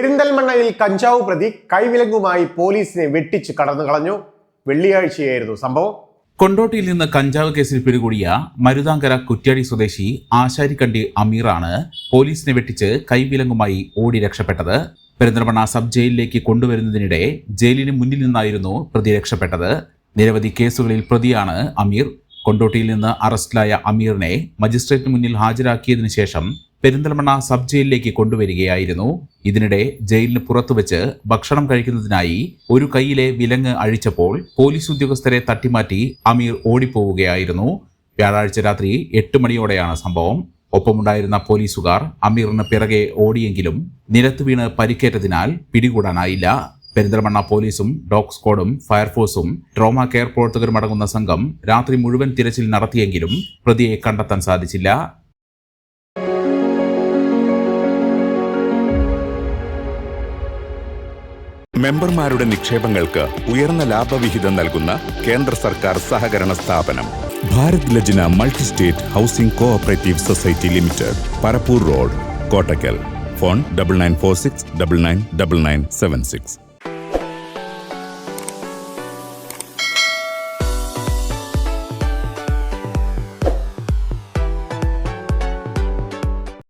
പെരിന്തൽമണ്ണയിൽ കഞ്ചാവ് പ്രതി കൈവിലങ്ങുമായി പോലീസിനെ വെട്ടിച്ച് കടന്നു കളഞ്ഞു. വെള്ളിയാഴ്ചയായിരുന്നു സംഭവം. കൊണ്ടോട്ടിയിൽ നിന്ന് കഞ്ചാവ് കേസിൽ പിടികൂടിയ മരുതാങ്കര കുറ്റ്യാടി സ്വദേശി ആശാരിക്കണ്ടി അമീറാണ് പോലീസിനെ വെട്ടിച്ച് കൈവിലങ്ങുമായി ഓടി രക്ഷപ്പെട്ടത്. പെരിന്തൽമണ്ണ സബ് ജയിലിലേക്ക് കൊണ്ടുവരുന്നതിനിടെ ജയിലിന് മുന്നിൽ നിന്നായിരുന്നു പ്രതി രക്ഷപ്പെട്ടത്. നിരവധി കേസുകളിൽ പ്രതിയാണ് അമീർ. കൊണ്ടോട്ടിയിൽ നിന്ന് അറസ്റ്റിലായ അമീറിനെ മജിസ്ട്രേറ്റിന് മുന്നിൽ ഹാജരാക്കിയതിനു ശേഷം പെരിന്തൽമണ്ണ സബ് ജയിലിലേക്ക് കൊണ്ടുവരികയായിരുന്നു. ഇതിനിടെ ജയിലിന് പുറത്തുവെച്ച് ഭക്ഷണം കഴിക്കുന്നതിനായി ഒരു കൈയിലെ വിലങ്ങ് അഴിച്ചപ്പോൾ പോലീസ് ഉദ്യോഗസ്ഥരെ തട്ടിമാറ്റി അമീർ ഓടിപ്പോവുകയായിരുന്നു. വ്യാഴാഴ്ച രാത്രി 8 മണിയോടെയാണ് സംഭവം. ഒപ്പമുണ്ടായിരുന്ന പോലീസുകാർ അമീറിന് പിറകെ ഓടിയെങ്കിലും നിലത്ത് വീണ് പരിക്കേറ്റതിനാൽ പിടികൂടാനായില്ല. പെരിന്തൽമണ്ണ പോലീസും ഡോഗ് സ്ക്വാഡും ഫയർഫോഴ്സും ട്രോമ കെയർ പ്രവർത്തകരും അടങ്ങുന്ന സംഘം രാത്രി മുഴുവൻ തിരച്ചിൽ നടത്തിയെങ്കിലും പ്രതിയെ കണ്ടെത്താൻ സാധിച്ചില്ല. മെമ്പർമാരുടെ നിക്ഷേപങ്ങൾക്ക് ഉയർന്ന ലാഭവിഹിതം നൽകുന്ന കേന്ദ്ര സർക്കാർ സഹകരണ സ്ഥാപനം Bharat Lajna multi state housing cooperative society limited, Parappur road, Kottakkal. Phone 9946999976.